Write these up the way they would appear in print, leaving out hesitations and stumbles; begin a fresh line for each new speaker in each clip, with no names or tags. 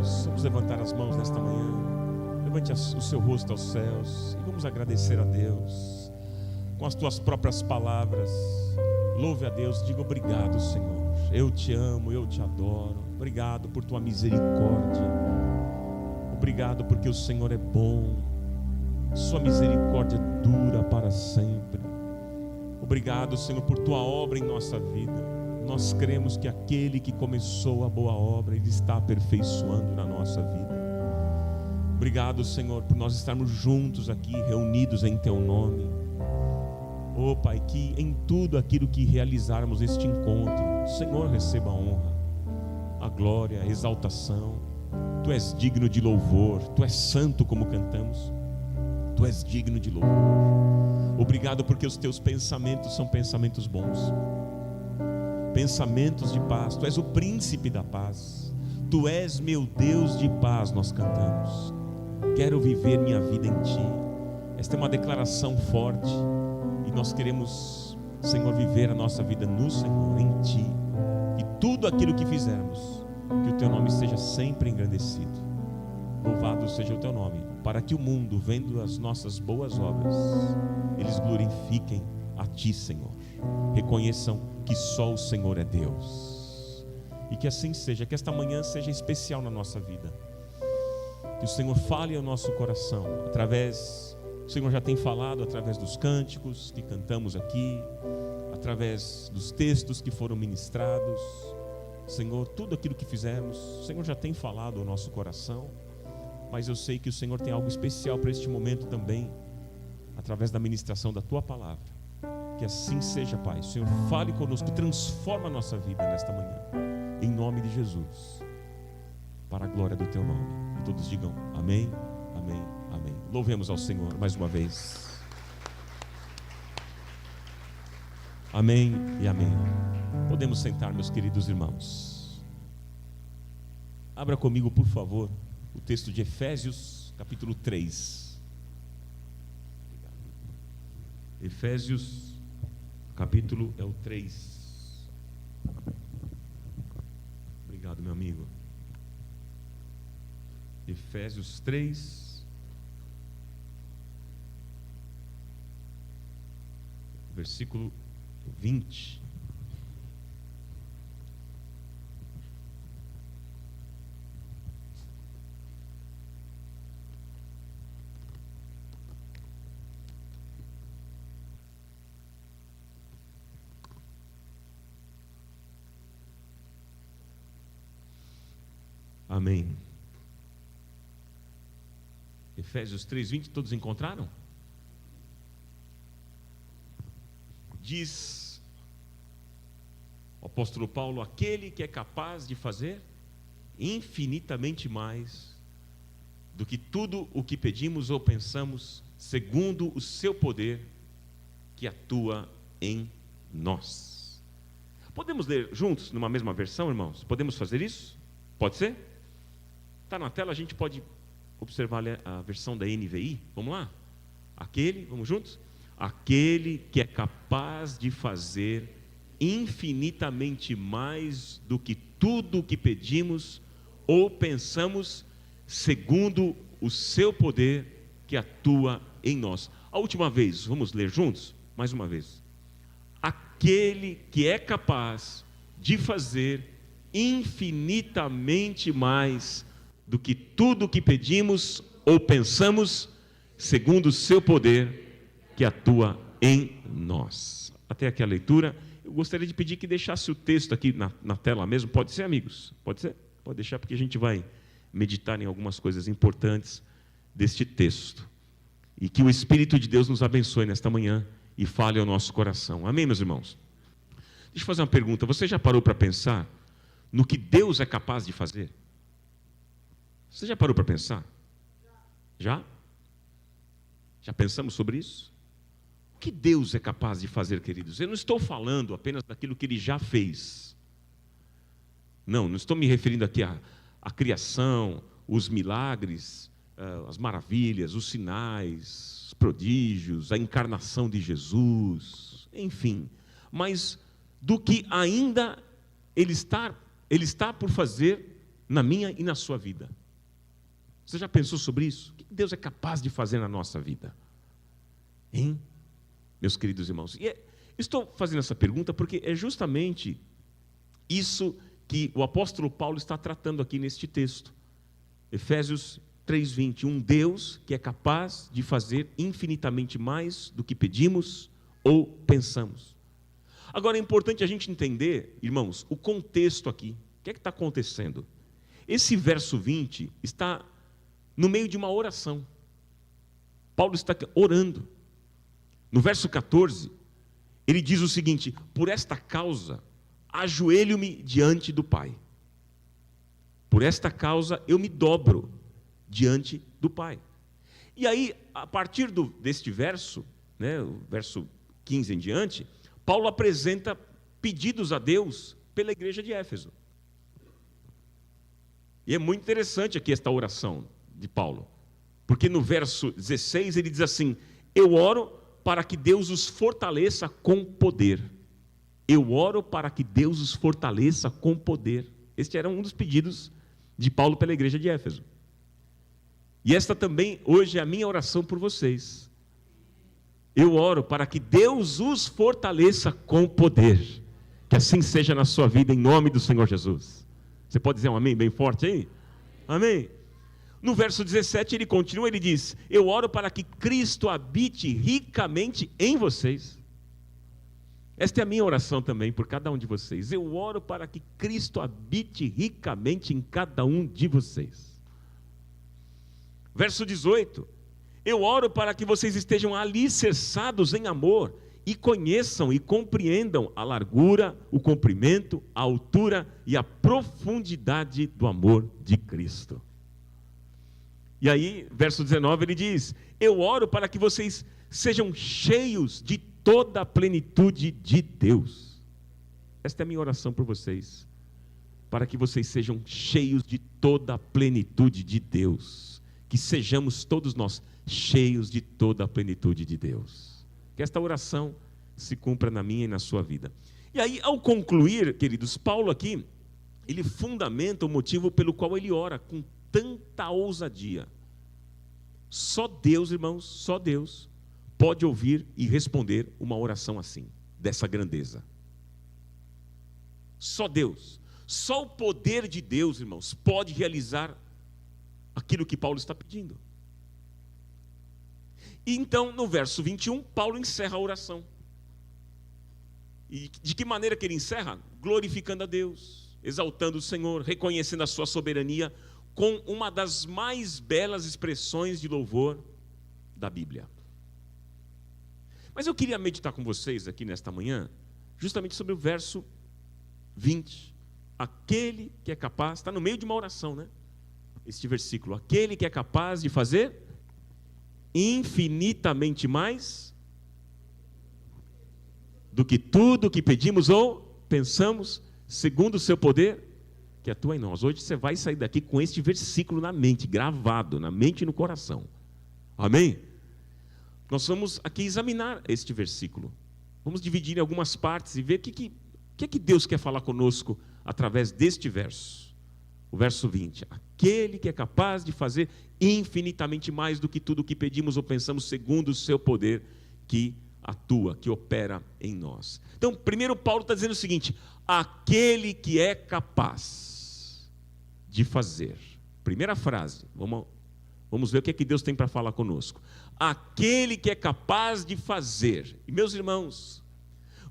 irmãos, vamos levantar as mãos nesta manhã. Levante o seu rosto aos céus e vamos agradecer a Deus com as tuas próprias palavras. Louve a Deus, diga obrigado, Senhor. Eu te amo, eu te adoro. Obrigado por tua misericórdia. Obrigado porque o Senhor é bom. Sua misericórdia dura para sempre. Obrigado, Senhor, por tua obra em nossa vida. Nós cremos que aquele que começou a boa obra, Ele está aperfeiçoando na nossa vida. Obrigado, Senhor, por nós estarmos juntos aqui, reunidos em Teu nome. Oh, Pai, que em tudo aquilo que realizarmos este encontro, o Senhor receba a honra, a glória, a exaltação. Tu és digno de louvor, Tu és santo como cantamos. Tu és digno de louvor. Obrigado porque os Teus pensamentos são pensamentos bons, pensamentos de paz. Tu és o príncipe da paz. Tu és meu Deus de paz, nós cantamos. Quero viver minha vida em Ti. Esta é uma declaração forte e nós queremos, Senhor, viver a nossa vida no Senhor, em Ti. E tudo aquilo que fizermos, que o Teu nome seja sempre engrandecido. Louvado seja o Teu nome, para que o mundo, vendo as nossas boas obras, eles glorifiquem a Ti, Senhor. Reconheçam que só o Senhor é Deus. E que assim seja, que esta manhã seja especial na nossa vida. Que o Senhor fale ao nosso coração, o Senhor já tem falado através dos cânticos que cantamos aqui, através dos textos que foram ministrados. Senhor, tudo aquilo que fizemos, o Senhor já tem falado ao nosso coração. Mas eu sei que o Senhor tem algo especial para este momento também, através da ministração da Tua palavra. Que assim seja, Pai. O Senhor fale conosco, transforma a nossa vida nesta manhã, em nome de Jesus, para a glória do Teu nome. E todos digam amém, amém, amém. Louvemos ao Senhor mais uma vez. Amém e amém. Podemos sentar, meus queridos irmãos. Abra comigo, por favor, o texto de Efésios, capítulo 3. Efésios, capítulo é o 3. Obrigado, meu amigo. Efésios 3, versículo 20. Amém. Efésios 3:20, todos encontraram? Diz o apóstolo Paulo: aquele que é capaz de fazer infinitamente mais do que tudo o que pedimos ou pensamos, segundo o seu poder que atua em nós. Podemos ler juntos numa mesma versão, irmãos? Podemos fazer isso? Pode ser? Está na tela, a gente pode observar a versão da NVI. Vamos lá? Vamos juntos? Aquele que é capaz de fazer infinitamente mais do que tudo o que pedimos ou pensamos, segundo o seu poder que atua em nós. A última vez, vamos ler juntos? Mais uma vez. Aquele que é capaz de fazer infinitamente mais do que tudo o que pedimos ou pensamos, segundo o seu poder que atua em nós. Até aqui a leitura. Eu gostaria de pedir que deixasse o texto aqui na tela mesmo. Pode ser, amigos? Pode ser? Pode deixar, porque a gente vai meditar em algumas coisas importantes deste texto. E que o Espírito de Deus nos abençoe nesta manhã e fale ao nosso coração. Amém, meus irmãos? Deixa eu fazer uma pergunta. Você já parou para pensar no que Deus é capaz de fazer? Você já parou para pensar? Já? Já pensamos sobre isso? O que Deus é capaz de fazer, queridos? Eu não estou falando apenas daquilo que Ele já fez. Não estou me referindo aqui à criação, os milagres, as maravilhas, os sinais, os prodígios, a encarnação de Jesus, enfim. Mas do que ainda Ele está por fazer na minha e na sua vida. Você já pensou sobre isso? O que Deus é capaz de fazer na nossa vida? Hein? Meus queridos irmãos. Estou fazendo essa pergunta porque é justamente isso que o apóstolo Paulo está tratando aqui neste texto. Efésios 3:20. Um Deus que é capaz de fazer infinitamente mais do que pedimos ou pensamos. Agora é importante a gente entender, irmãos, o contexto aqui. O que é que está acontecendo? Esse verso 20 está no meio de uma oração. Paulo está orando. No verso 14, ele diz o seguinte: por esta causa, ajoelho-me diante do Pai. Por esta causa, eu me dobro diante do Pai. E aí, a partir deste verso, o verso 15 em diante, Paulo apresenta pedidos a Deus pela igreja de Éfeso. E é muito interessante aqui esta oração de Paulo, porque no verso 16 ele diz assim: eu oro para que Deus os fortaleça com poder. Eu oro para que Deus os fortaleça com poder. Este era um dos pedidos de Paulo pela igreja de Éfeso. E esta também hoje é a minha oração por vocês. Eu oro para que Deus os fortaleça com poder. Que assim seja na sua vida, em nome do Senhor Jesus. Você pode dizer um amém bem forte aí? Amém. No verso 17 ele continua, ele diz: eu oro para que Cristo habite ricamente em vocês. Esta é a minha oração também por cada um de vocês. Eu oro para que Cristo habite ricamente em cada um de vocês. Verso 18: eu oro para que vocês estejam alicerçados em amor e conheçam e compreendam a largura, o comprimento, a altura e a profundidade do amor de Cristo. E aí, verso 19, ele diz: eu oro para que vocês sejam cheios de toda a plenitude de Deus. Esta é a minha oração por vocês, para que vocês sejam cheios de toda a plenitude de Deus. Que sejamos todos nós cheios de toda a plenitude de Deus. Que esta oração se cumpra na minha e na sua vida. E aí, ao concluir, queridos, Paulo aqui, ele fundamenta o motivo pelo qual ele ora com tanta ousadia. Só Deus, irmãos, só Deus pode ouvir e responder uma oração assim, dessa grandeza. Só Deus, só o poder de Deus, irmãos, pode realizar aquilo que Paulo está pedindo. E então, no verso 21, Paulo encerra a oração. E de que maneira que ele encerra? Glorificando a Deus, exaltando o Senhor, reconhecendo a sua soberania, com uma das mais belas expressões de louvor da Bíblia. Mas eu queria meditar com vocês aqui nesta manhã, justamente sobre o verso 20. Aquele que é capaz, está no meio de uma oração, né? Este versículo: aquele que é capaz de fazer infinitamente mais do que tudo que pedimos ou pensamos, segundo o seu poder que atua em nós. Hoje você vai sair daqui com este versículo na mente, gravado na mente e no coração. Amém? Nós vamos aqui examinar este versículo. Vamos dividir em algumas partes e ver o que Deus quer falar conosco através deste verso. O verso 20: aquele que é capaz de fazer infinitamente mais do que tudo o que pedimos ou pensamos, segundo o seu poder que atua, que opera em nós. Então, primeiro Paulo está dizendo o seguinte: aquele que é capaz de fazer. Primeira frase, vamos ver o que é que Deus tem para falar conosco. Aquele que é capaz de fazer. E meus irmãos,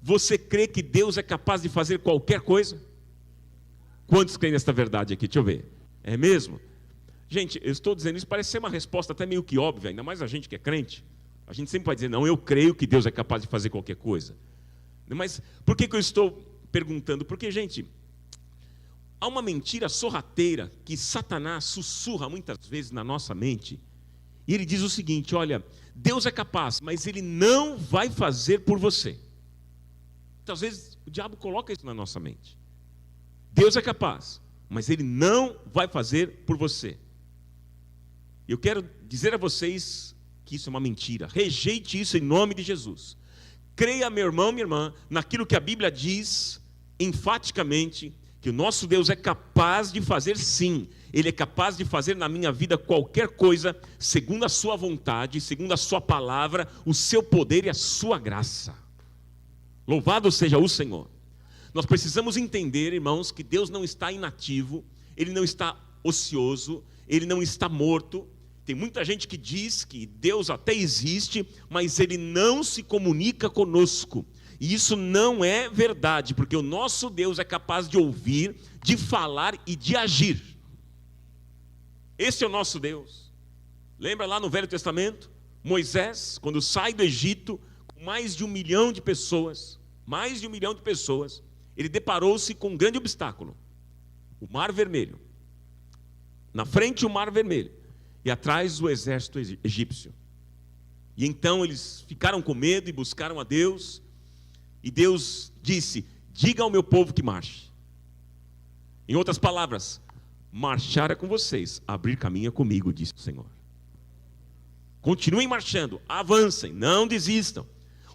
você crê que Deus é capaz de fazer qualquer coisa? Quantos creem nesta verdade aqui? Deixa eu ver. É mesmo? Gente, eu estou dizendo isso, parece ser uma resposta até meio que óbvia, ainda mais a gente que é crente. A gente sempre vai dizer: não, eu creio que Deus é capaz de fazer qualquer coisa. Mas por que eu estou perguntando? Porque, gente, há uma mentira sorrateira que Satanás sussurra muitas vezes na nossa mente. E ele diz o seguinte: olha, Deus é capaz, mas Ele não vai fazer por você. Muitas vezes o diabo coloca isso na nossa mente. Deus é capaz, mas Ele não vai fazer por você. Eu quero dizer a vocês que isso é uma mentira. Rejeite isso em nome de Jesus. Creia, meu irmão, minha irmã, naquilo que a Bíblia diz enfaticamente, Que o nosso Deus é capaz de fazer, sim, Ele é capaz de fazer na minha vida qualquer coisa, segundo a sua vontade, segundo a sua palavra, o seu poder e a sua graça. Louvado seja o Senhor. Nós precisamos entender, irmãos, que Deus não está inativo, Ele não está ocioso, Ele não está morto. Tem muita gente que diz que Deus até existe, mas Ele não se comunica conosco. E isso não é verdade, porque o nosso Deus é capaz de ouvir, de falar e de agir. Esse é o nosso Deus. Lembra lá no Velho Testamento? Moisés, quando sai do Egito, com mais de 1 milhão de pessoas, ele deparou-se com um grande obstáculo: o Mar Vermelho. Na frente o Mar Vermelho, e atrás o exército egípcio. E então eles ficaram com medo e buscaram a Deus. E Deus disse: diga ao meu povo que marche. Em outras palavras, marchar é com vocês, abrir caminho é comigo, disse o Senhor. Continuem marchando, avancem, não desistam.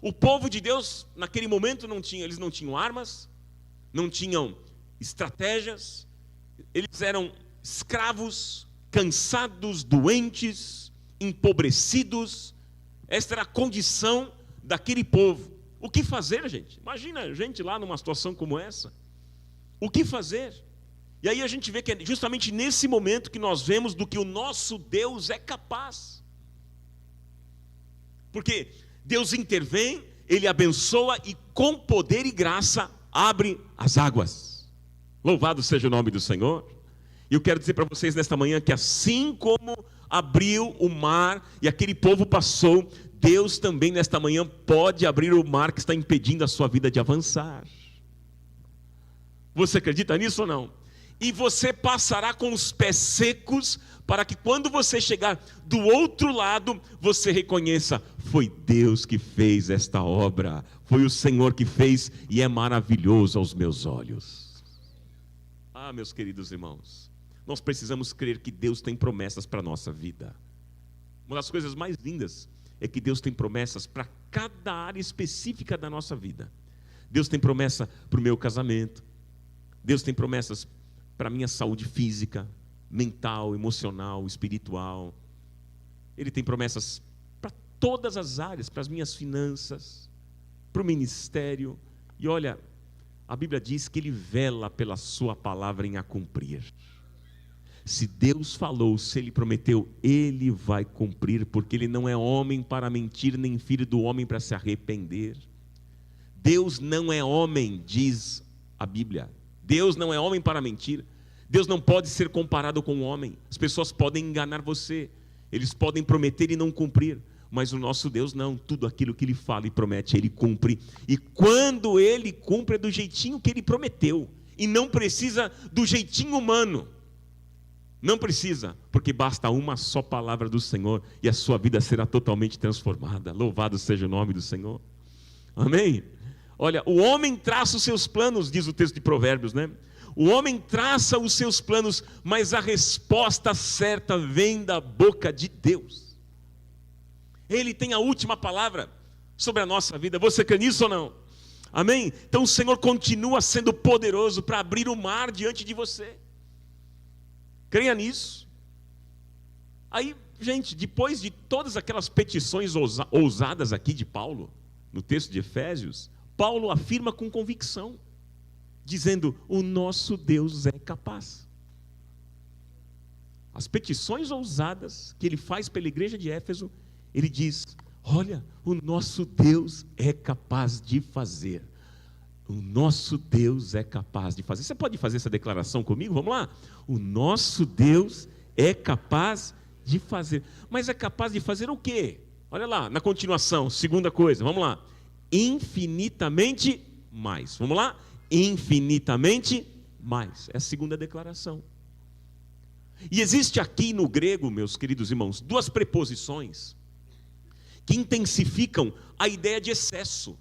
O povo de Deus naquele momento eles não tinham armas, não tinham estratégias, eles eram escravos, cansados, doentes, empobrecidos. Esta era a condição daquele povo. O que fazer, gente? Imagina a gente lá numa situação como essa. O que fazer? E aí a gente vê que é justamente nesse momento que nós vemos do que o nosso Deus é capaz. Porque Deus intervém, Ele abençoa e com poder e graça abre as águas. Louvado seja o nome do Senhor. E eu quero dizer para vocês nesta manhã que assim como abriu o mar e aquele povo passou, Deus também nesta manhã pode abrir o mar que está impedindo a sua vida de avançar. Você acredita nisso ou não? E você passará com os pés secos, para que quando você chegar do outro lado, você reconheça: foi Deus que fez esta obra, foi o Senhor que fez, e é maravilhoso aos meus olhos. Ah, meus queridos irmãos, nós precisamos crer que Deus tem promessas para a nossa vida. Uma das coisas mais lindas é que Deus tem promessas para cada área específica da nossa vida. Deus tem promessa para o meu casamento, Deus tem promessas para a minha saúde física, mental, emocional, espiritual. Ele tem promessas para todas as áreas, para as minhas finanças, para o ministério. E olha, a Bíblia diz que Ele vela pela sua palavra em a cumprir. Se Deus falou, se Ele prometeu, Ele vai cumprir, porque Ele não é homem para mentir, nem filho do homem para se arrepender. Deus não é homem, diz a Bíblia. Deus não é homem para mentir. Deus não pode ser comparado com o homem. As pessoas podem enganar você, eles podem prometer e não cumprir, mas o nosso Deus não. Tudo aquilo que Ele fala e promete, Ele cumpre. E quando Ele cumpre, é do jeitinho que Ele prometeu, e não precisa do jeitinho humano. Não precisa, porque basta uma só palavra do Senhor e a sua vida será totalmente transformada. Louvado seja o nome do Senhor. Amém? Olha, o homem traça os seus planos, diz o texto de Provérbios, né? O homem traça os seus planos, mas a resposta certa vem da boca de Deus. Ele tem a última palavra sobre a nossa vida. Você crê nisso ou não? Amém? Então o Senhor continua sendo poderoso para abrir o mar diante de você. Creia nisso. Aí, gente, depois de todas aquelas petições ousadas aqui de Paulo, no texto de Efésios, Paulo afirma com convicção, dizendo: o nosso Deus é capaz. As petições ousadas que ele faz pela igreja de Éfeso, ele diz: olha, o nosso Deus é capaz de fazer. O nosso Deus é capaz de fazer. Você pode fazer essa declaração comigo? Vamos lá. O nosso Deus é capaz de fazer. Mas é capaz de fazer o quê? Olha lá, na continuação, segunda coisa, vamos lá. Infinitamente mais. Vamos lá? Infinitamente mais. É a segunda declaração. E existe aqui no grego, meus queridos irmãos, duas preposições que intensificam a ideia de excesso,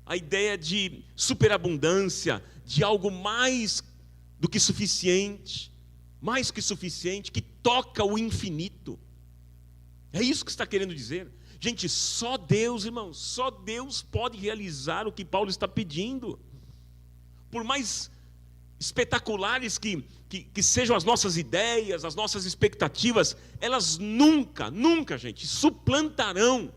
a ideia de superabundância, de algo mais do que suficiente, que toca o infinito. É isso que está querendo dizer. Gente, só Deus, irmãos, só Deus pode realizar o que Paulo está pedindo. Por mais espetaculares que sejam as nossas ideias, as nossas expectativas, elas nunca, gente, suplantarão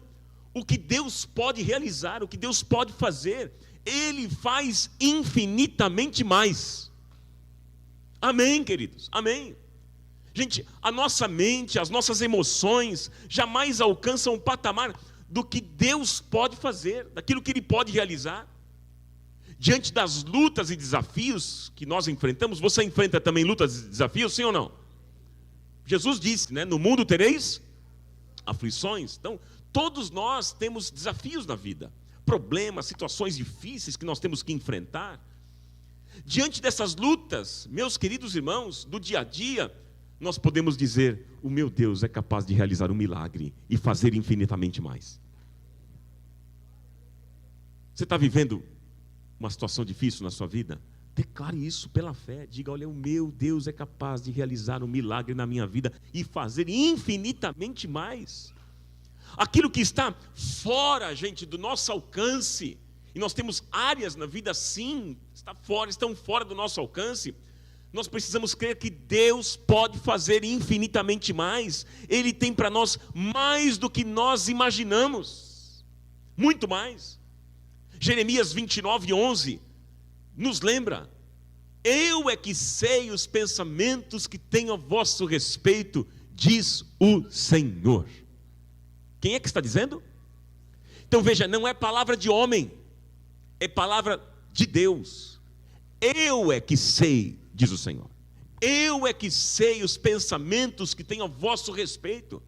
o que Deus pode realizar, o que Deus pode fazer. Ele faz infinitamente mais. Amém, queridos? Amém. Gente, a nossa mente, as nossas emoções jamais alcançam o patamar do que Deus pode fazer, daquilo que Ele pode realizar. Diante das lutas e desafios que nós enfrentamos, você enfrenta também lutas e desafios, sim ou não? Jesus disse, né? No mundo tereis aflições. Então, todos nós temos desafios na vida, problemas, situações difíceis que nós temos que enfrentar. Diante dessas lutas, meus queridos irmãos, do dia a dia, nós podemos dizer: o meu Deus é capaz de realizar um milagre e fazer infinitamente mais. Você está vivendo uma situação difícil na sua vida? Declare isso pela fé. Diga: olha, o meu Deus é capaz de realizar um milagre na minha vida e fazer infinitamente mais. Aquilo que está fora, gente, do nosso alcance, e nós temos áreas na vida sim, estão fora do nosso alcance, nós precisamos crer que Deus pode fazer infinitamente mais. Ele tem para nós mais do que nós imaginamos, muito mais. Jeremias 29:11 nos lembra: eu é que sei os pensamentos que tenho a vosso respeito, diz o Senhor. Quem é que está dizendo? Então veja, não é palavra de homem, é palavra de Deus. Eu é que sei, diz o Senhor. Eu é que sei os pensamentos que tenho a vosso respeito,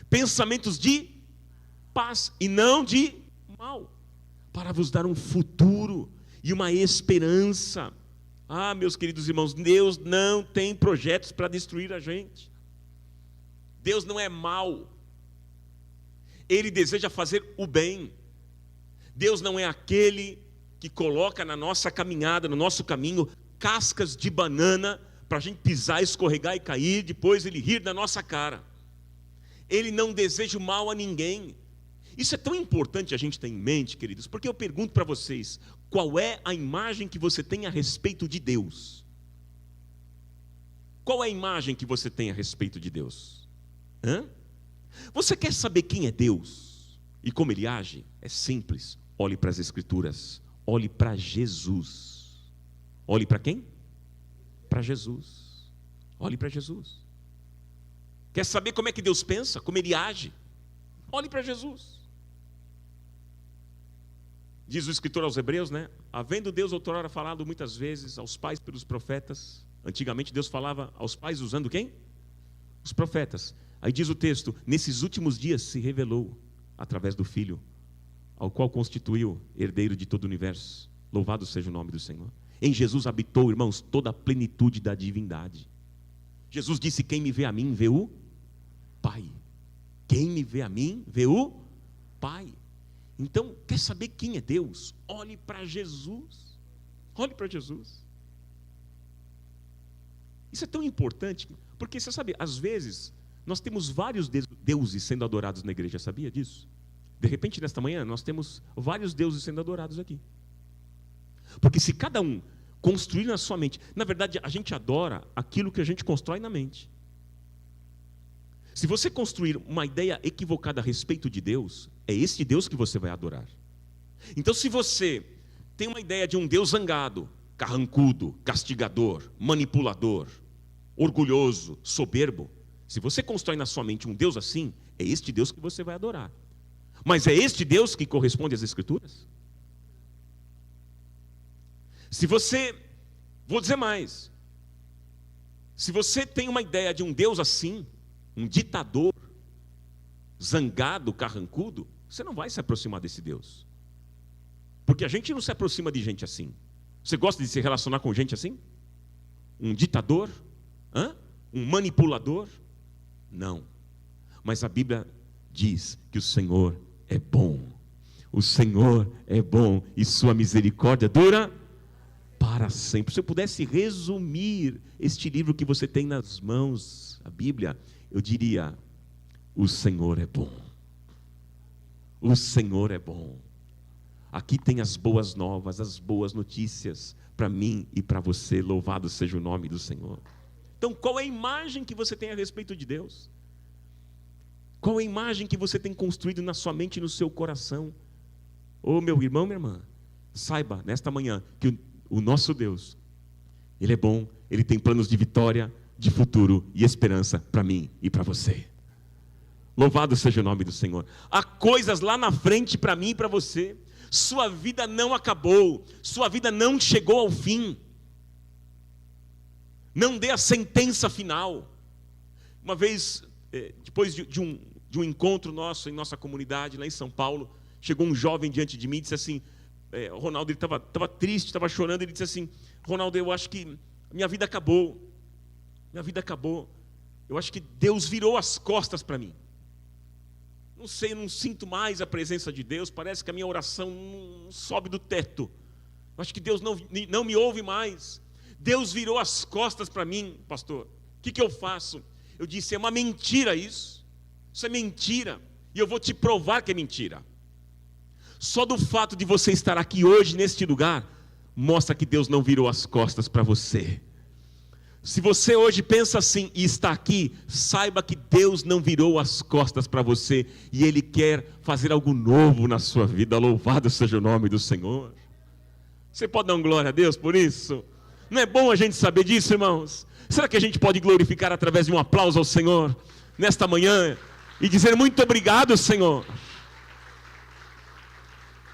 pensamentos de paz e não de mal, para vos dar um futuro e uma esperança. Ah, meus queridos irmãos, Deus não tem projetos para destruir a gente. Deus não é mau. Ele deseja fazer o bem. Deus não é aquele que coloca na nossa caminhada, no nosso caminho, cascas de banana para a gente pisar, escorregar e cair, depois Ele rir da nossa cara. Ele não deseja o mal a ninguém. Isso é tão importante a gente ter em mente, queridos, porque eu pergunto para vocês: qual é a imagem que você tem a respeito de Deus? Qual é a imagem que você tem a respeito de Deus? Você quer saber quem é Deus e como Ele age? É simples. Olhe para as Escrituras. Olhe para Jesus. Olhe para quem? Para Jesus. Olhe para Jesus. Quer saber como é que Deus pensa? Como Ele age? Olhe para Jesus. Diz o escritor aos Hebreus, né? Havendo Deus outrora falado muitas vezes aos pais pelos profetas. Antigamente Deus falava aos pais usando quem? Os profetas. Aí diz o texto: nesses últimos dias se revelou através do Filho, ao qual constituiu herdeiro de todo o universo. Louvado seja o nome do Senhor. Em Jesus habitou, irmãos, toda a plenitude da divindade. Jesus disse: quem me vê a mim, vê o Pai. Quem me vê a mim, vê o Pai. Então, quer saber quem é Deus? Olhe para Jesus. Olhe para Jesus. Isso é tão importante, porque você sabe, às vezes nós temos vários deuses sendo adorados na igreja, sabia disso? De repente, nesta manhã, nós temos vários deuses sendo adorados aqui. Porque se cada um construir na sua mente, na verdade, a gente adora aquilo que a gente constrói na mente. Se você construir uma ideia equivocada a respeito de Deus, é esse Deus que você vai adorar. Então, se você tem uma ideia de um Deus zangado, carrancudo, castigador, manipulador, orgulhoso, soberbo, se você constrói na sua mente um Deus assim, é este Deus que você vai adorar. Mas é este Deus que corresponde às Escrituras? Se você, vou dizer mais, se você tem uma ideia de um Deus assim, um ditador, zangado, carrancudo, você não vai se aproximar desse Deus. Porque a gente não se aproxima de gente assim. Você gosta de se relacionar com gente assim? Um ditador? Um manipulador? Não. Mas a Bíblia diz que o Senhor é bom. O Senhor é bom e sua misericórdia dura para sempre. Se eu pudesse resumir este livro que você tem nas mãos, a Bíblia, eu diria: o Senhor é bom. O Senhor é bom. Aqui tem as boas novas, as boas notícias para mim e para você. Louvado seja o nome do Senhor. Então, qual é a imagem que você tem a respeito de Deus? Qual é a imagem que você tem construído na sua mente e no seu coração? Ô meu irmão, minha irmã, saiba nesta manhã que o nosso Deus, Ele é bom, Ele tem planos de vitória, de futuro e esperança para mim e para você. Louvado seja o nome do Senhor. Há coisas lá na frente para mim e para você. Sua vida não acabou, sua vida não chegou ao fim. Não dê a sentença final. Uma vez, depois de um encontro nosso em nossa comunidade, lá em São Paulo, chegou um jovem diante de mim e disse assim, Ronaldo, ele estava triste, estava chorando, ele disse assim, Ronaldo, eu acho que minha vida acabou, eu acho que Deus virou as costas para mim. Não sei, eu não sinto mais a presença de Deus, parece que a minha oração não sobe do teto, eu acho que Deus não me ouve mais, Deus virou as costas para mim, pastor, o que eu faço? Eu disse, é uma mentira isso é mentira, e eu vou te provar que é mentira. Só do fato de você estar aqui hoje neste lugar, mostra que Deus não virou as costas para você. Se você hoje pensa assim e está aqui, saiba que Deus não virou as costas para você e Ele quer fazer algo novo na sua vida. Louvado seja o nome do Senhor. Você pode dar um glória a Deus por isso? Não é bom a gente saber disso, irmãos? Será que a gente pode glorificar através de um aplauso ao Senhor nesta manhã e dizer muito obrigado, Senhor?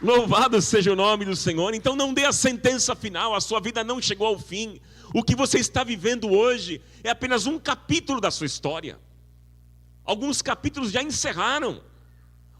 Louvado seja o nome do Senhor. Então não dê a sentença final, a sua vida não chegou ao fim. O que você está vivendo hoje é apenas um capítulo da sua história. Alguns capítulos já encerraram,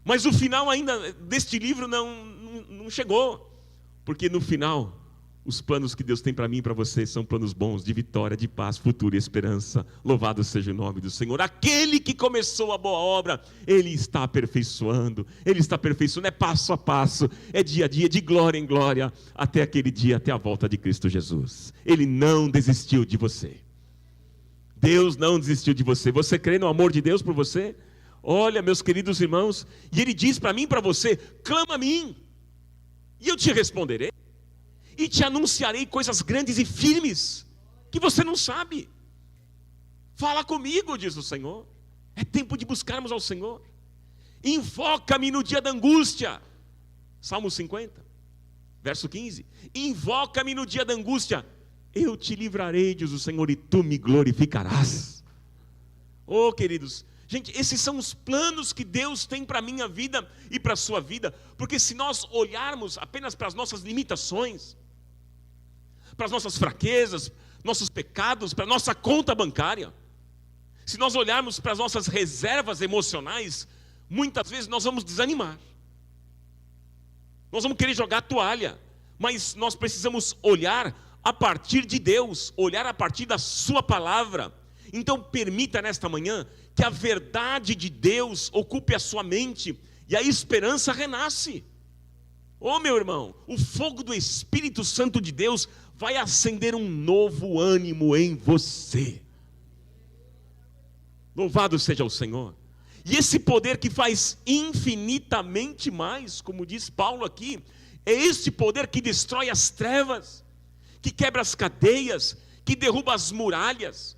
mas o final ainda deste livro não chegou. Porque no final, os planos que Deus tem para mim e para você são planos bons, de vitória, de paz, futuro e esperança. Louvado seja o nome do Senhor. Aquele que começou a boa obra, Ele está aperfeiçoando. É passo a passo, é dia a dia, de glória em glória, até aquele dia, até a volta de Cristo Jesus. Ele não desistiu de você. Deus não desistiu de você. Você crê no amor de Deus por você? Olha, meus queridos irmãos, e Ele diz para mim e para você, clama a mim, e eu te responderei. E te anunciarei coisas grandes e firmes, que você não sabe. Fala comigo, diz o Senhor. É tempo de buscarmos ao Senhor. Invoca-me no dia da angústia. Salmo 50, verso 15. Invoca-me no dia da angústia. Eu te livrarei, diz o Senhor, e tu me glorificarás. Oh, queridos, gente, esses são os planos que Deus tem para a minha vida e para a sua vida. Porque se nós olharmos apenas para as nossas limitações, para as nossas fraquezas, nossos pecados, para a nossa conta bancária, se nós olharmos para as nossas reservas emocionais, muitas vezes nós vamos desanimar, nós vamos querer jogar a toalha. Mas nós precisamos olhar a partir de Deus, olhar a partir da sua palavra. Então permita nesta manhã que a verdade de Deus ocupe a sua mente e a esperança renasce. Oh meu irmão, o fogo do Espírito Santo de Deus vai acender um novo ânimo em você. Louvado seja o Senhor. E esse poder que faz infinitamente mais, como diz Paulo aqui, é este poder que destrói as trevas, que quebra as cadeias, que derruba as muralhas.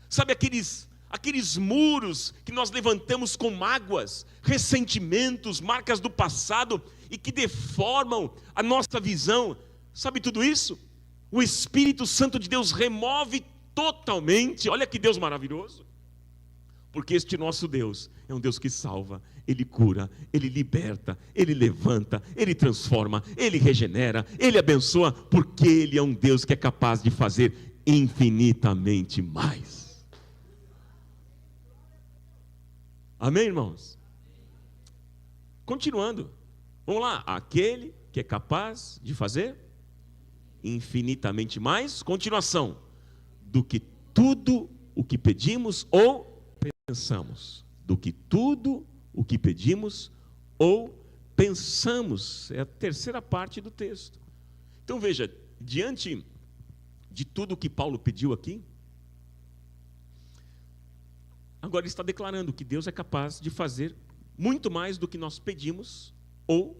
Sabe aqueles muros que nós levantamos com mágoas, ressentimentos, marcas do passado e que deformam a nossa visão? Sabe tudo isso? O Espírito Santo de Deus remove totalmente. Olha que Deus maravilhoso. Porque este nosso Deus é um Deus que salva, Ele cura, Ele liberta, Ele levanta, Ele transforma, Ele regenera, Ele abençoa, porque Ele é um Deus que é capaz de fazer infinitamente mais. Amém, irmãos? Continuando, vamos lá. Aquele que é capaz de fazer infinitamente mais, continuação, do que tudo o que pedimos ou pensamos. Do que tudo o que pedimos ou pensamos. É a terceira parte do texto. Então veja, diante de tudo o que Paulo pediu aqui, agora ele está declarando que Deus é capaz de fazer muito mais do que nós pedimos ou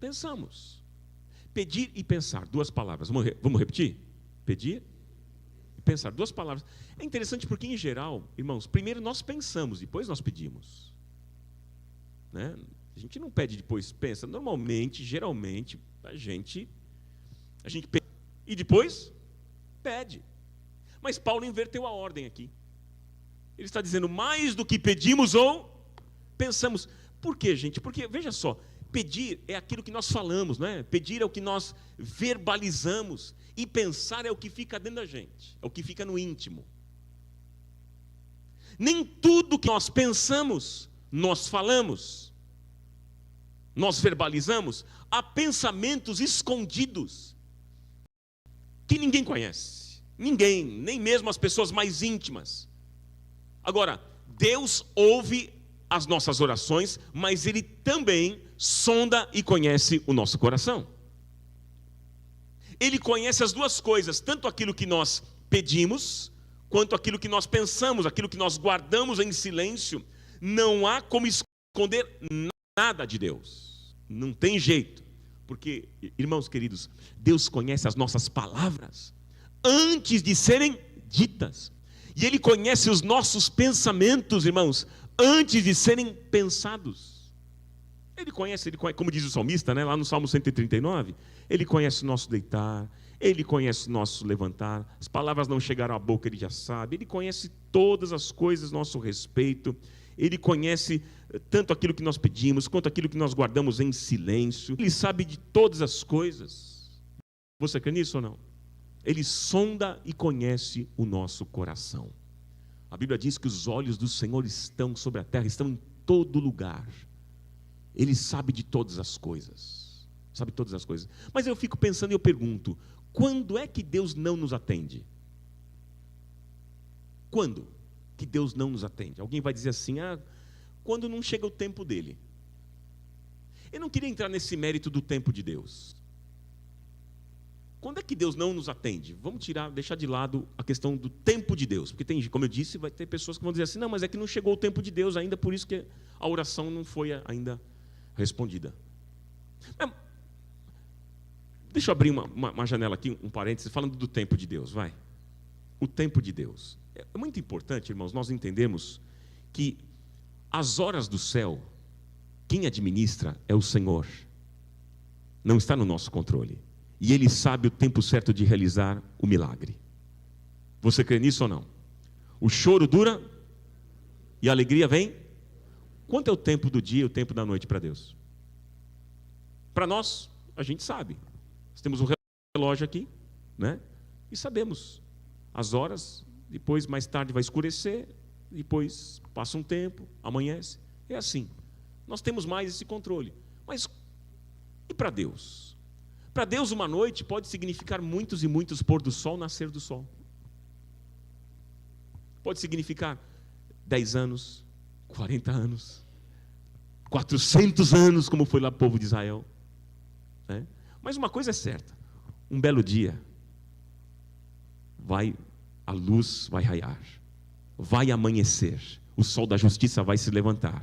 pensamos. Pedir e pensar, duas palavras. Vamos repetir? Pedir e pensar, duas palavras. É interessante porque, em geral, irmãos, primeiro nós pensamos, depois nós pedimos. Né? A gente não pede, depois pensa. Normalmente, geralmente, a gente pede e depois pede. Mas Paulo inverteu a ordem aqui. Ele está dizendo, mais do que pedimos ou pensamos. Por quê, gente? Porque, veja só, pedir é aquilo que nós falamos, não é? Pedir é o que nós verbalizamos. E pensar é o que fica dentro da gente, é o que fica no íntimo. Nem tudo que nós pensamos, nós falamos. Nós verbalizamos. Há pensamentos escondidos que ninguém conhece. Ninguém, nem mesmo as pessoas mais íntimas. Agora, Deus ouve as nossas orações, mas Ele também sonda e conhece o nosso coração. Ele conhece as duas coisas, tanto aquilo que nós pedimos, quanto aquilo que nós pensamos, aquilo que nós guardamos em silêncio. Não há como esconder nada de Deus. Não tem jeito. Porque, irmãos queridos, Deus conhece as nossas palavras antes de serem ditas. E Ele conhece os nossos pensamentos, irmãos, antes de serem pensados. Ele conhece, como diz o salmista, né, lá no Salmo 139, Ele conhece o nosso deitar, Ele conhece o nosso levantar, as palavras não chegaram à boca, Ele já sabe, Ele conhece todas as coisas a nosso respeito, Ele conhece tanto aquilo que nós pedimos, quanto aquilo que nós guardamos em silêncio, Ele sabe de todas as coisas. Você crê nisso ou não? Ele sonda e conhece o nosso coração. A Bíblia diz que os olhos do Senhor estão sobre a terra, estão em todo lugar. Ele sabe de todas as coisas. Sabe todas as coisas. Mas eu fico pensando e eu pergunto, quando é que Deus não nos atende? Quando que Deus não nos atende? Alguém vai dizer assim, quando não chega o tempo dele. Eu não queria entrar nesse mérito do tempo de Deus. Quando é que Deus não nos atende? Vamos deixar de lado a questão do tempo de Deus. Porque tem, como eu disse, vai ter pessoas que vão dizer assim, não, mas é que não chegou o tempo de Deus ainda, por isso que a oração não foi ainda respondida. Deixa eu abrir uma janela aqui, um parênteses, falando do tempo de Deus, vai. O tempo de Deus. É muito importante, irmãos, nós entendemos que as horas do céu, quem administra é o Senhor. Não está no nosso controle. E Ele sabe o tempo certo de realizar o milagre. Você crê nisso ou não? O choro dura e a alegria vem. Quanto é o tempo do dia e o tempo da noite para Deus? Para nós, a gente sabe. Nós temos um relógio aqui, né? E sabemos as horas, depois mais tarde vai escurecer, depois passa um tempo, amanhece. É assim. Nós temos mais esse controle. Mas e para Deus? Para Deus, uma noite pode significar muitos e muitos pôr do sol, nascer do sol. Pode significar 10 anos, 40 anos, 400 anos, como foi lá o povo de Israel. Né? Mas uma coisa é certa, um belo dia, a luz vai raiar, vai amanhecer, o sol da justiça vai se levantar,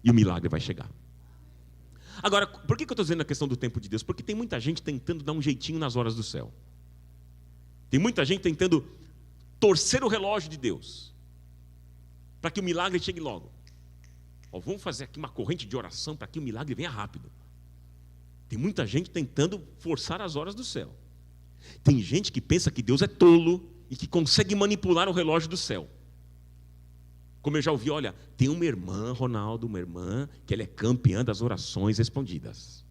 e o milagre vai chegar. Agora, por que eu estou dizendo a questão do tempo de Deus? Porque tem muita gente tentando dar um jeitinho nas horas do céu. Tem muita gente tentando torcer o relógio de Deus, para que o milagre chegue logo. Vamos fazer aqui uma corrente de oração para que o milagre venha rápido. Tem muita gente tentando forçar as horas do céu. Tem gente que pensa que Deus é tolo e que consegue manipular o relógio do céu. Como eu já ouvi, olha, tem uma irmã, Ronaldo, uma irmã, que ela é campeã das orações respondidas.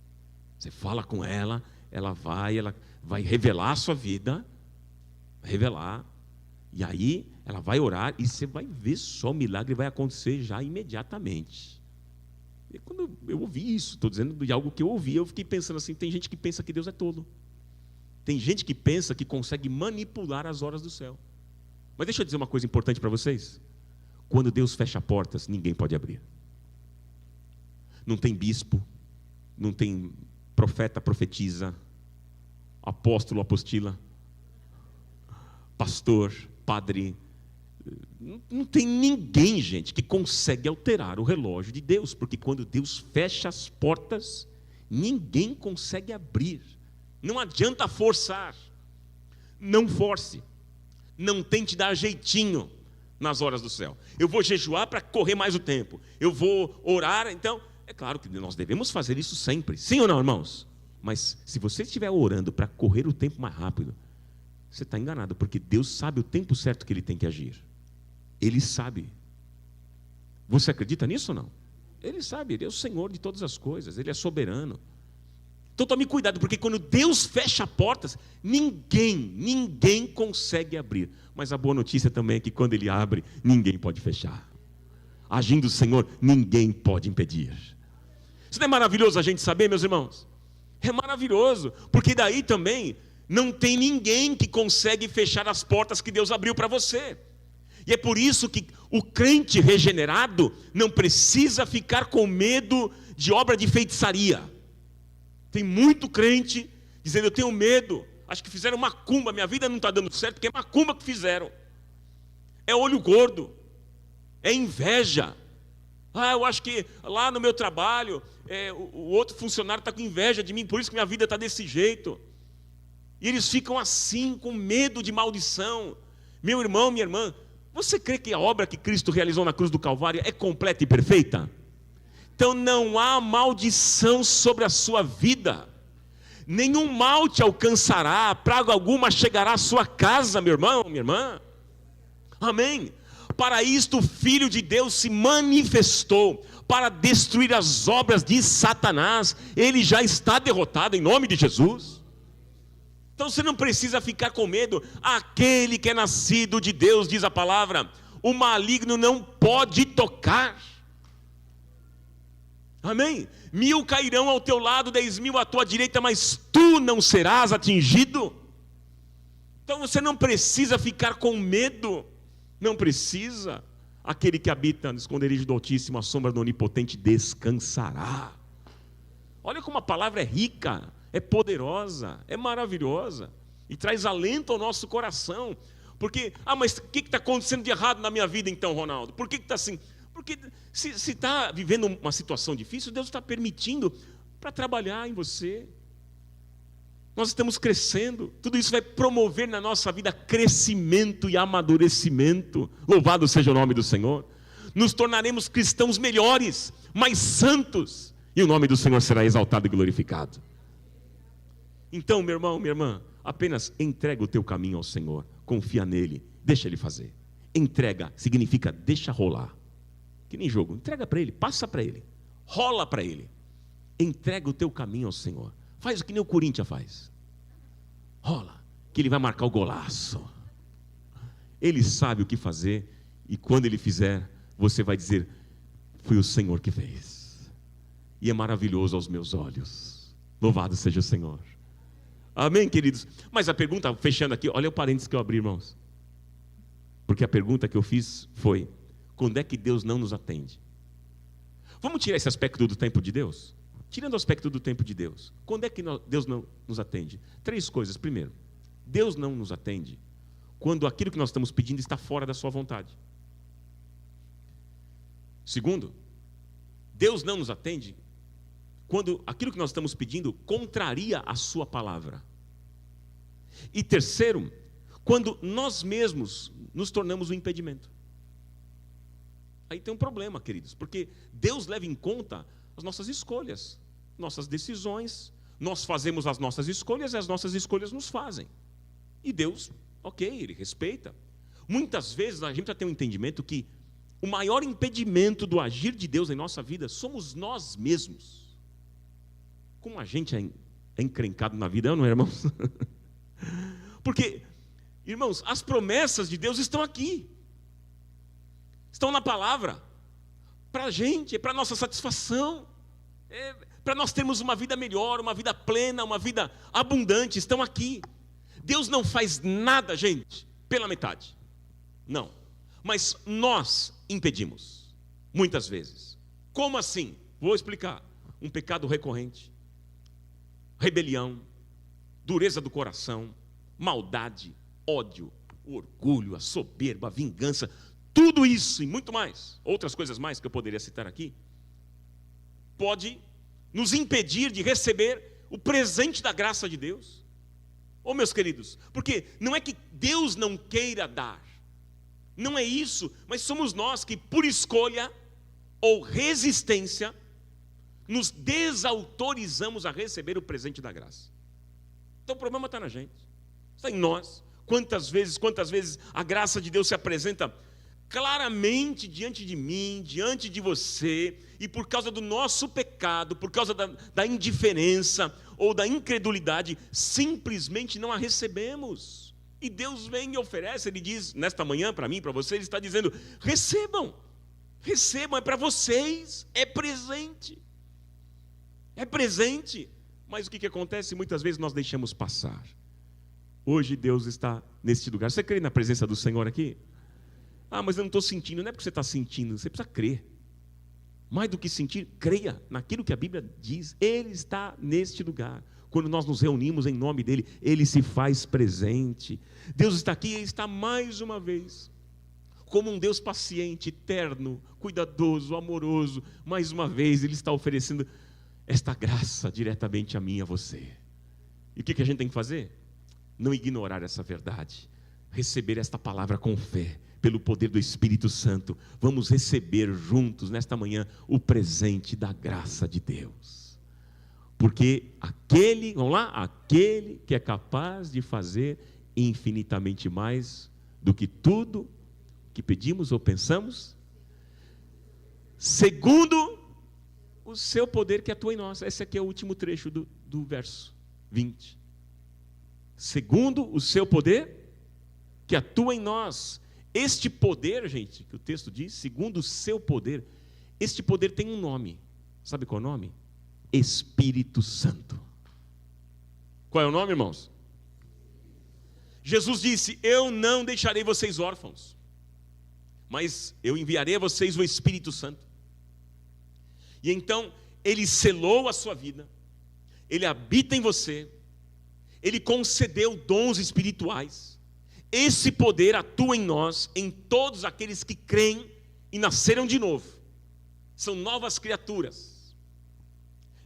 Você fala com ela vai revelar a sua vida, revelar, e aí ela vai orar, e você vai ver só, o milagre vai acontecer já imediatamente. E quando eu ouvi isso, estou dizendo de algo que eu ouvi, eu fiquei pensando assim, tem gente que pensa que Deus é tolo. Tem gente que pensa que consegue manipular as horas do céu. Mas deixa eu dizer uma coisa importante para vocês. Quando Deus fecha portas, ninguém pode abrir. Não tem bispo, não tem profeta, profetisa, apóstolo, apostila, pastor, padre. Não tem ninguém, gente, que consegue alterar o relógio de Deus, porque quando Deus fecha as portas, ninguém consegue abrir. Não adianta forçar. Não force. Não tente dar jeitinho nas horas do céu. Eu vou jejuar para correr mais o tempo. Eu vou orar, então... É claro que nós devemos fazer isso sempre. Sim ou não, irmãos? Mas se você estiver orando para correr o tempo mais rápido, você está enganado, porque Deus sabe o tempo certo que Ele tem que agir. Ele sabe. Você acredita nisso ou não? Ele sabe, Ele é o Senhor de todas as coisas, Ele é soberano. Então tome cuidado, porque quando Deus fecha portas, ninguém consegue abrir. Mas a boa notícia também é que quando Ele abre, ninguém pode fechar. Agindo o Senhor, ninguém pode impedir. Isso não é maravilhoso a gente saber, meus irmãos? É maravilhoso, porque daí também não tem ninguém que consegue fechar as portas que Deus abriu para você. E é por isso que o crente regenerado não precisa ficar com medo de obra de feitiçaria. Tem muito crente dizendo: eu tenho medo, acho que fizeram macumba, minha vida não está dando certo, porque é macumba que fizeram. É olho gordo, é inveja. Eu acho que lá no meu trabalho, o outro funcionário está com inveja de mim, por isso que minha vida está desse jeito. E eles ficam assim, com medo de maldição. Meu irmão, minha irmã, você crê que a obra que Cristo realizou na cruz do Calvário é completa e perfeita? Então não há maldição sobre a sua vida. Nenhum mal te alcançará, praga alguma chegará à sua casa, meu irmão, minha irmã. Amém? Para isto o Filho de Deus se manifestou, para destruir as obras de Satanás. Ele já está derrotado em nome de Jesus. Então você não precisa ficar com medo. Aquele que é nascido de Deus, diz a palavra, o maligno não pode tocar. Amém? 1000 cairão ao teu lado, 10.000 à tua direita, mas tu não serás atingido. Então você não precisa ficar com medo. Não precisa. Aquele que habita no esconderijo do Altíssimo, a sombra do Onipotente descansará. Olha como a palavra é rica, é poderosa, é maravilhosa e traz alento ao nosso coração. Porque, mas o que está acontecendo de errado na minha vida então, Ronaldo? Por que está assim? Porque se está vivendo uma situação difícil, Deus está permitindo para trabalhar em você. Nós estamos crescendo, tudo isso vai promover na nossa vida crescimento e amadurecimento. Louvado seja o nome do Senhor. Nos tornaremos cristãos melhores, mais santos, e o nome do Senhor será exaltado e glorificado. Então, meu irmão, minha irmã, apenas entrega o teu caminho ao Senhor, confia nele, deixa ele fazer. Entrega significa deixa rolar, que nem jogo, entrega para ele, passa para ele, rola para ele. Entrega o teu caminho ao Senhor. Faz o que nem o Corinthians faz. Rola, que ele vai marcar o golaço. Ele sabe o que fazer, e quando ele fizer, você vai dizer: foi o Senhor que fez, e é maravilhoso aos meus olhos. Louvado seja o Senhor. Amém, queridos? Mas a pergunta, fechando aqui, olha o parênteses que eu abri, irmãos. Porque a pergunta que eu fiz foi: quando é que Deus não nos atende? Vamos tirar esse aspecto do tempo de Deus? Tirando o aspecto do tempo de Deus, quando é que Deus não nos atende? 3 coisas. Primeiro, Deus não nos atende quando aquilo que nós estamos pedindo está fora da sua vontade. Segundo, Deus não nos atende quando aquilo que nós estamos pedindo contraria a sua palavra. E terceiro, quando nós mesmos nos tornamos um impedimento. Aí tem um problema, queridos, porque Deus leva em conta as nossas escolhas, nossas decisões. Nós fazemos as nossas escolhas e as nossas escolhas nos fazem. E Deus, ok, Ele respeita. Muitas vezes a gente já tem um entendimento que o maior impedimento do agir de Deus em nossa vida somos nós mesmos. Como a gente é encrencado na vida, não é, irmãos? Porque, irmãos, as promessas de Deus estão aqui. Estão na palavra. Para a gente, é para a nossa satisfação. Para nós termos uma vida melhor, uma vida plena, uma vida abundante. Estão aqui. Deus não faz nada, gente, pela metade. Não. Mas nós impedimos. Muitas vezes. Como assim? Vou explicar. Um pecado recorrente. Rebelião, dureza do coração, maldade, ódio, o orgulho, a soberba, a vingança, tudo isso e muito mais, outras coisas mais que eu poderia citar aqui, pode nos impedir de receber o presente da graça de Deus? Meus queridos, porque não é que Deus não queira dar, não é isso, mas somos nós que, por escolha ou resistência, nos desautorizamos a receber o presente da graça. Então o problema está na gente, está em nós. Quantas vezes a graça de Deus se apresenta claramente diante de mim, diante de você, e por causa do nosso pecado, por causa da indiferença ou da incredulidade, simplesmente não a recebemos. E Deus vem e oferece, Ele diz, nesta manhã para mim, para você, Ele está dizendo, recebam, é para vocês, é presente, mas o que acontece? Muitas vezes nós deixamos passar. Hoje Deus está neste lugar. Você crê na presença do Senhor aqui? Mas eu não estou sentindo. Não é porque você está sentindo, você precisa crer. Mais do que sentir, creia naquilo que a Bíblia diz. Ele está neste lugar. Quando nós nos reunimos em nome dEle, Ele se faz presente. Deus está aqui e está mais uma vez como um Deus paciente, terno, cuidadoso, amoroso. Mais uma vez Ele está oferecendo esta graça diretamente a mim e a você. E o que a gente tem que fazer? Não ignorar essa verdade, receber esta palavra com fé, pelo poder do Espírito Santo. Vamos receber juntos nesta manhã o presente da graça de Deus, porque aquele que é capaz de fazer infinitamente mais do que tudo que pedimos ou pensamos, segundo o seu poder que atua em nós. Esse aqui é o último trecho do verso 20. Segundo o seu poder que atua em nós. Este poder, gente, que o texto diz, segundo o seu poder, este poder tem um nome. Sabe qual é o nome? Espírito Santo. Qual é o nome, irmãos? Jesus disse, eu não deixarei vocês órfãos, mas eu enviarei a vocês o Espírito Santo. E então, Ele selou a sua vida, Ele habita em você, Ele concedeu dons espirituais. Esse poder atua em nós, em todos aqueles que creem e nasceram de novo. São novas criaturas.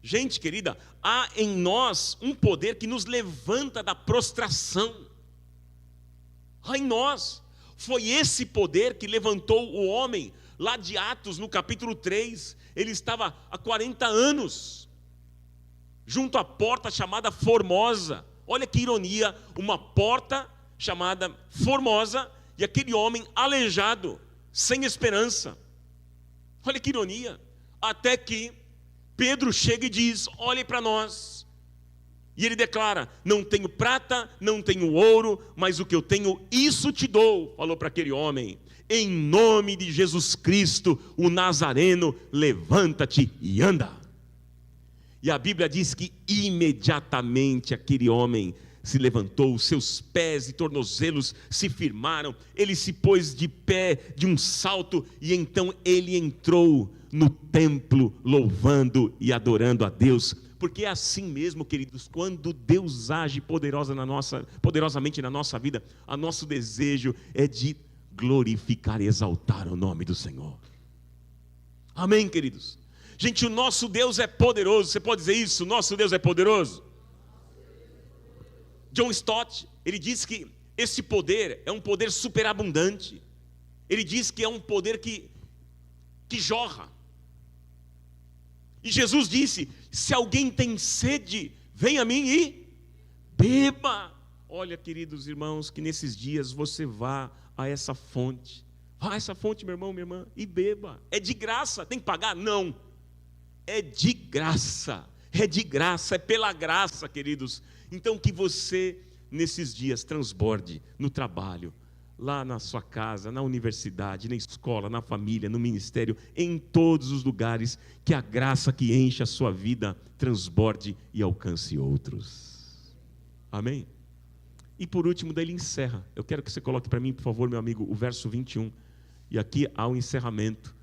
Gente querida, há em nós um poder que nos levanta da prostração. Há em nós. Foi esse poder que levantou o homem lá de Atos, no capítulo 3. Ele estava há 40 anos junto à porta chamada Formosa. Olha que ironia, uma porta chamada Formosa, e aquele homem aleijado, sem esperança. Olha que ironia. Até que Pedro chega e diz, olhem para nós. E ele declara, não tenho prata, não tenho ouro, mas o que eu tenho, isso te dou. Falou para aquele homem, em nome de Jesus Cristo, o Nazareno, levanta-te e anda. E a Bíblia diz que imediatamente aquele homem se levantou, os seus pés e tornozelos se firmaram, ele se pôs de pé de um salto, e então ele entrou no templo louvando e adorando a Deus. Porque é assim mesmo, queridos, quando Deus age poderosamente na nossa vida, o nosso desejo é de glorificar e exaltar o nome do Senhor. Amém, queridos? Gente, o nosso Deus é poderoso. Você pode dizer isso? O nosso Deus é poderoso. John Stott, ele diz que esse poder é um poder superabundante. Ele diz que é um poder que jorra. E Jesus disse, se alguém tem sede, venha a mim e beba. Olha, queridos irmãos, que nesses dias você vá a essa fonte. Vá a essa fonte, meu irmão, minha irmã, e beba. É de graça, tem que pagar? Não. É de graça, é pela graça, queridos. Então que você, nesses dias, transborde no trabalho, lá na sua casa, na universidade, na escola, na família, no ministério, em todos os lugares, que a graça que enche a sua vida transborde e alcance outros. Amém? E por último, daí ele encerra. Eu quero que você coloque para mim, por favor, meu amigo, o verso 21. E aqui há o encerramento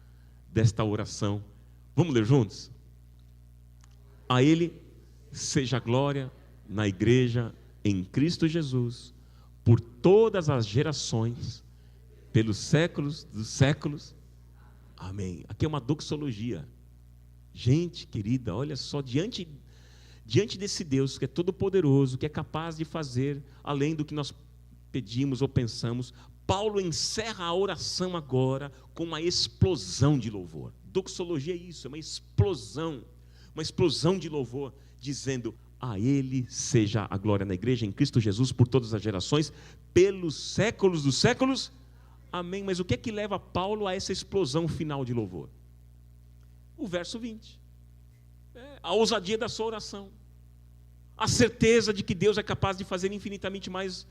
desta oração. Vamos ler juntos? A Ele seja glória na igreja, em Cristo Jesus, por todas as gerações, pelos séculos dos séculos. Amém. Aqui é uma doxologia. Gente querida, olha só, diante desse Deus que é todo poderoso, que é capaz de fazer além do que nós pedimos ou pensamos, Paulo encerra a oração agora com uma explosão de louvor. Doxologia é isso, é uma explosão de louvor, dizendo: a Ele seja a glória na igreja, em Cristo Jesus, por todas as gerações, pelos séculos dos séculos, amém. Mas o que é que leva Paulo a essa explosão final de louvor? O verso 20, a ousadia da sua oração, a certeza de que Deus é capaz de fazer infinitamente mais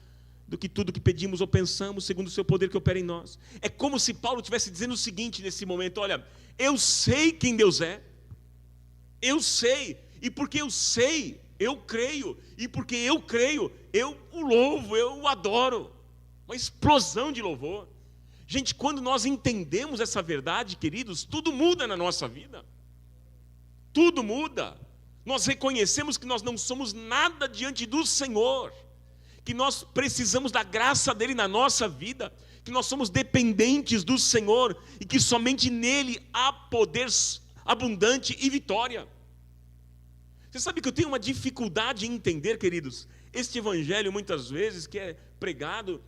do que tudo que pedimos ou pensamos, segundo o seu poder que opera em nós. É como se Paulo estivesse dizendo o seguinte nesse momento: olha, eu sei quem Deus é, eu sei, e porque eu sei, eu creio, e porque eu creio, eu o louvo, eu o adoro. Uma explosão de louvor. Gente, quando nós entendemos essa verdade, queridos, tudo muda na nossa vida. Tudo muda. Nós reconhecemos que nós não somos nada diante do Senhor, que nós precisamos da graça dele na nossa vida, que nós somos dependentes do Senhor e que somente nele há poder abundante e vitória. Você sabe que eu tenho uma dificuldade em entender, queridos, este evangelho muitas vezes que é pregado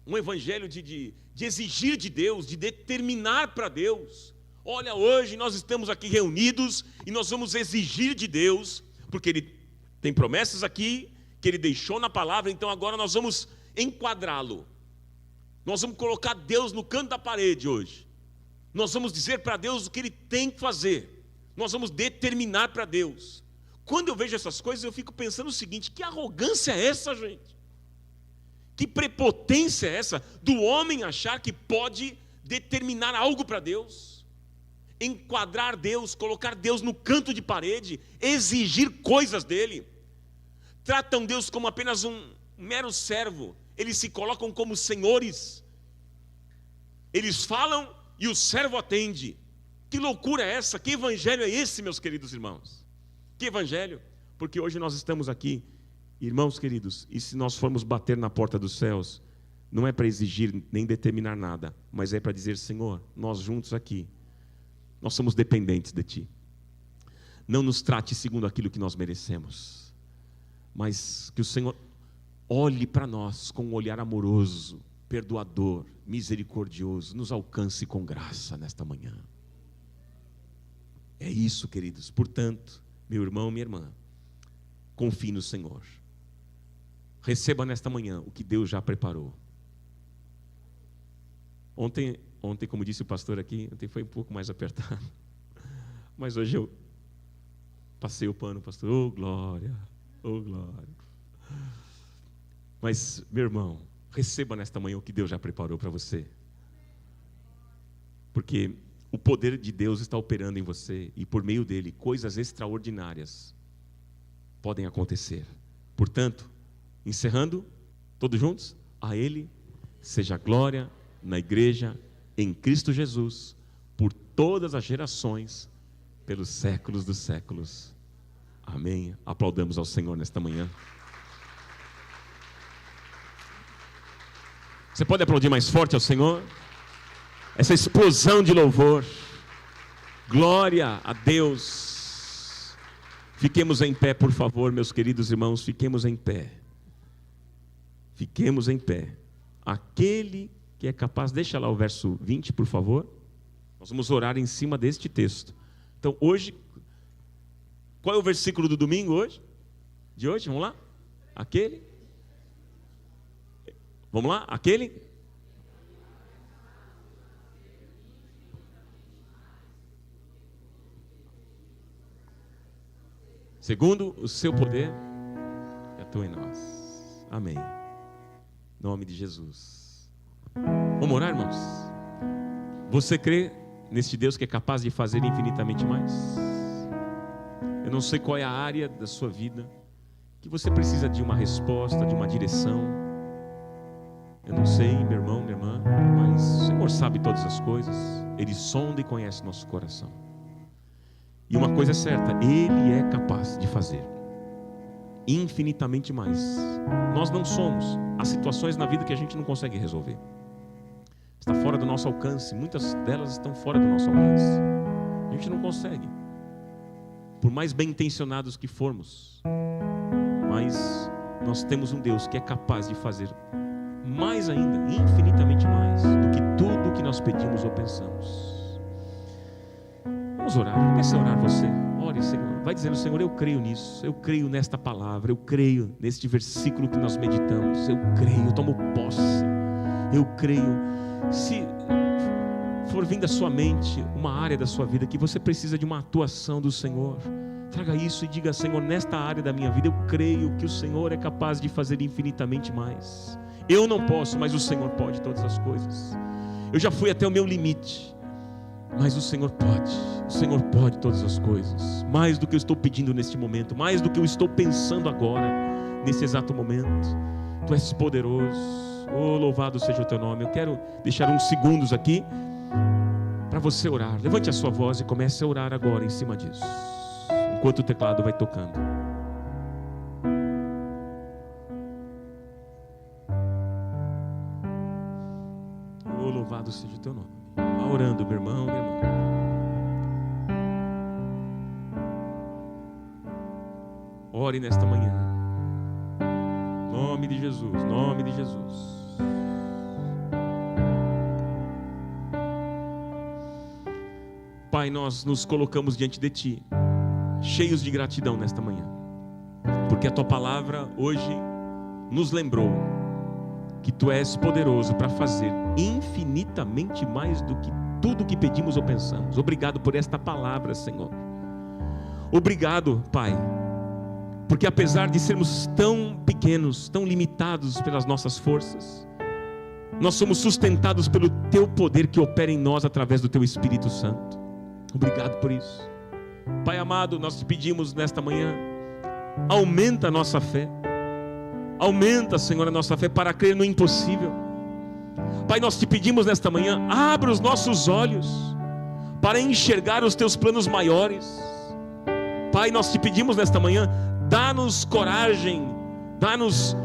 um evangelho de exigir de Deus, de determinar para Deus. Olha, hoje nós estamos aqui reunidos e nós vamos exigir de Deus, porque Ele tem promessas aqui que Ele deixou na palavra, então agora nós vamos enquadrá-lo. Nós vamos colocar Deus no canto da parede hoje. Nós vamos dizer para Deus o que Ele tem que fazer. Nós vamos determinar para Deus. Quando eu vejo essas coisas, eu fico pensando o seguinte: que arrogância é essa, gente? Que prepotência é essa do homem achar que pode determinar algo para Deus, enquadrar Deus, colocar Deus no canto de parede, exigir coisas dele. Tratam Deus como apenas um mero servo. Eles se colocam como senhores. Eles falam e o servo atende. Que loucura é essa? Que evangelho é esse, meus queridos irmãos? Que evangelho? Porque hoje nós estamos aqui, irmãos queridos, e se nós formos bater na porta dos céus, não é para exigir nem determinar nada, mas é para dizer: Senhor, nós juntos aqui, nós somos dependentes de Ti. Não nos trate segundo aquilo que nós merecemos, mas que o Senhor olhe para nós com um olhar amoroso, perdoador, misericordioso, nos alcance com graça nesta manhã. É isso, queridos. Portanto, meu irmão, minha irmã, confie no Senhor. Receba nesta manhã o que Deus já preparou. Ontem, como disse o pastor aqui, ontem foi um pouco mais apertado, mas hoje eu passei o pano, pastor. Oh glória, oh glória. Mas, meu irmão, receba nesta manhã o que Deus já preparou para você, porque o poder de Deus está operando em você, e por meio dele, coisas extraordinárias podem acontecer. Portanto, encerrando, todos juntos, a Ele seja glória na igreja, em Cristo Jesus, por todas as gerações, pelos séculos dos séculos. Amém. Aplaudamos ao Senhor nesta manhã. Você pode aplaudir mais forte ao Senhor? Essa explosão de louvor. Glória a Deus. Fiquemos em pé, por favor, meus queridos irmãos, fiquemos em pé. Fiquemos em pé. Aquele que é capaz, deixa lá o verso 20, por favor. Nós vamos orar em cima deste texto. Então, hoje, qual é o versículo do domingo hoje? De hoje, vamos lá? Aquele? Vamos lá? Aquele? Segundo o seu poder, que atua em nós. Amém. Em nome de Jesus. Vamos orar, irmãos? Você crê neste Deus que é capaz de fazer infinitamente mais? Eu não sei qual é a área da sua vida que você precisa de uma resposta, de uma direção. Eu não sei, meu irmão, minha irmã, mas o Senhor sabe todas as coisas. Ele sonda e conhece nosso coração. E uma coisa é certa, Ele é capaz de fazer infinitamente mais. Nós não somos. Há situações na vida que a gente não consegue resolver. Está fora do nosso alcance. Muitas delas estão fora do nosso alcance. A A gente não consegue. Por mais bem intencionados que formos, mas nós temos um Deus que é capaz de fazer mais ainda, infinitamente mais, do que tudo que nós pedimos ou pensamos. Vamos orar, comece a orar você. Ore, Senhor, vai dizendo: Senhor, eu creio nisso, eu creio nesta palavra, eu creio neste versículo que nós meditamos, eu creio, eu tomo posse, eu creio. Se for vindo à sua mente uma área da sua vida que você precisa de uma atuação do Senhor, traga isso e diga: Senhor, nesta área da minha vida eu creio que o Senhor é capaz de fazer infinitamente mais. Eu não posso, mas o Senhor pode todas as coisas. Eu já fui até o meu limite, mas o Senhor pode. O Senhor pode todas as coisas, mais do que eu estou pedindo neste momento, mais do que eu estou pensando agora, nesse exato momento. Tu és poderoso. Oh, louvado seja o teu nome. Eu quero deixar uns segundos aqui para você orar. Levante a sua voz e comece a orar agora em cima disso, enquanto o teclado vai tocando. Oh, louvado seja o teu nome. Vá orando, meu irmão, minha irmã. Ore nesta manhã. Nome de Jesus, nome de Jesus. Pai, nós nos colocamos diante de Ti, cheios de gratidão nesta manhã, porque a Tua palavra hoje nos lembrou que Tu és poderoso para fazer infinitamente mais do que tudo que pedimos ou pensamos. Obrigado por esta palavra, Senhor. Obrigado, Pai, porque apesar de sermos tão pequenos, tão limitados pelas nossas forças, nós somos sustentados pelo Teu poder que opera em nós através do Teu Espírito Santo. Obrigado por isso. Pai amado, nós te pedimos nesta manhã, aumenta a nossa fé. Aumenta, Senhor, a nossa fé para crer no impossível. Pai, nós te pedimos nesta manhã, abra os nossos olhos para enxergar os Teus planos maiores. Pai, nós te pedimos nesta manhã, dá-nos coragem, dá-nos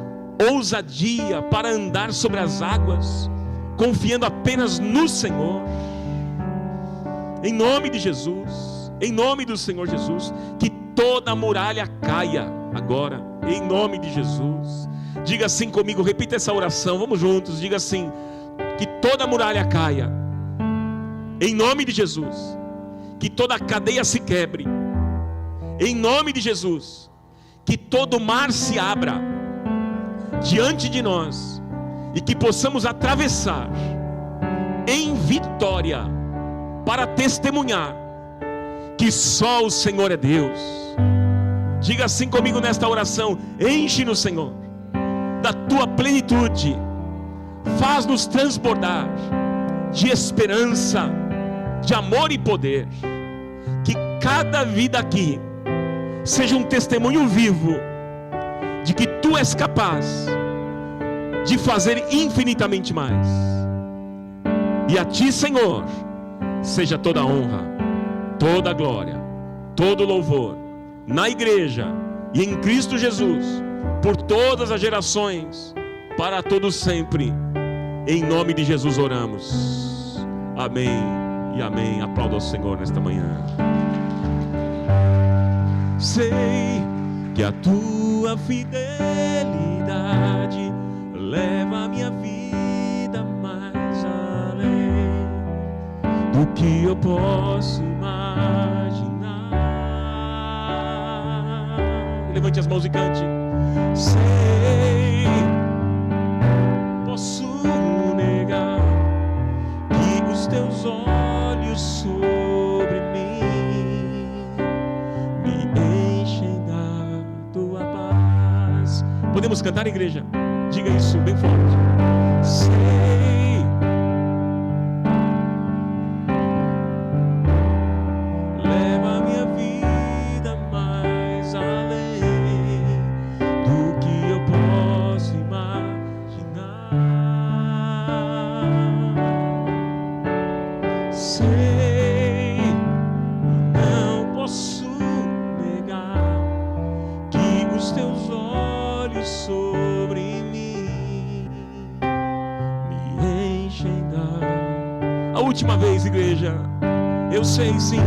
ousadia para andar sobre as águas, confiando apenas no Senhor. Em nome de Jesus, em nome do Senhor Jesus, que toda a muralha caia agora, em nome de Jesus. Diga assim comigo, repita essa oração, vamos juntos, diga assim: que toda a muralha caia, em nome de Jesus, que toda a cadeia se quebre, em nome de Jesus, que todo o mar se abra diante de nós, e que possamos atravessar em vitória, para testemunhar que só o Senhor é Deus. Diga assim comigo nesta oração: enche-nos, Senhor, da Tua plenitude, faz-nos transbordar de esperança, de amor e poder, que cada vida aqui seja um testemunho vivo de que Tu és capaz de fazer infinitamente mais. E a Ti, Senhor, seja toda a honra, toda a glória, todo o louvor, na igreja e em Cristo Jesus, por todas as gerações, para todos sempre. Em nome de Jesus oramos. Amém e amém. Aplauda ao Senhor nesta manhã. Sei que a Tua fidelidade leva a minha vida mais além do que eu posso imaginar. Levante as mãos e cante. Sei, posso negar que os Teus olhos sobre mim me enchem da Tua paz. Podemos cantar, igreja? Diga isso bem forte. Sei, leva a minha vida mais além do que eu posso imaginar. Sei, não posso negar que os Teus olhos sobre mim me enchem da... A última vez, igreja. Eu sei sim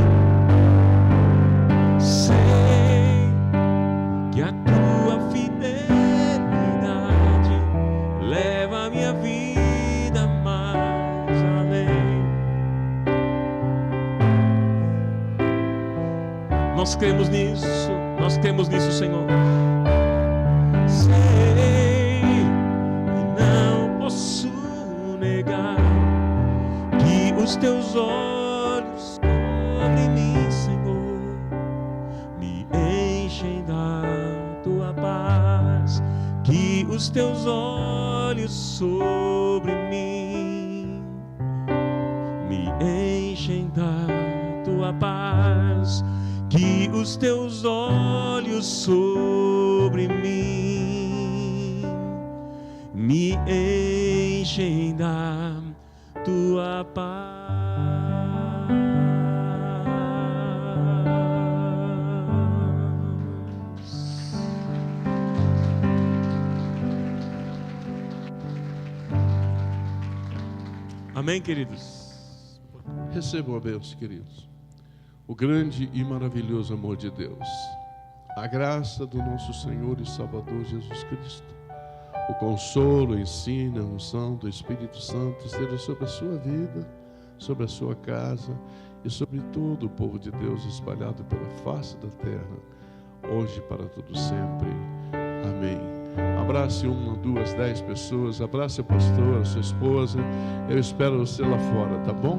Nós cremos nisso, Senhor. Sei e não posso negar que os teus olhos sobre mim, Senhor, me enchem da tua paz. Que os teus olhos sobre mim me enchem da tua paz. Que os teus olhos sobre mim me enchem da tua paz. Amém, queridos?
Recebam a bênção, queridos. O grande e maravilhoso amor de Deus, a graça do nosso Senhor e Salvador Jesus Cristo, o consolo, o ensino, a unção do Espírito Santo esteja sobre a sua vida, sobre a sua casa e sobre todo o povo de Deus espalhado pela face da terra, hoje e para todo sempre. Amém. Abrace 1, 2, 10 pessoas, abrace a pastora, a sua esposa. Eu espero você lá fora, tá bom?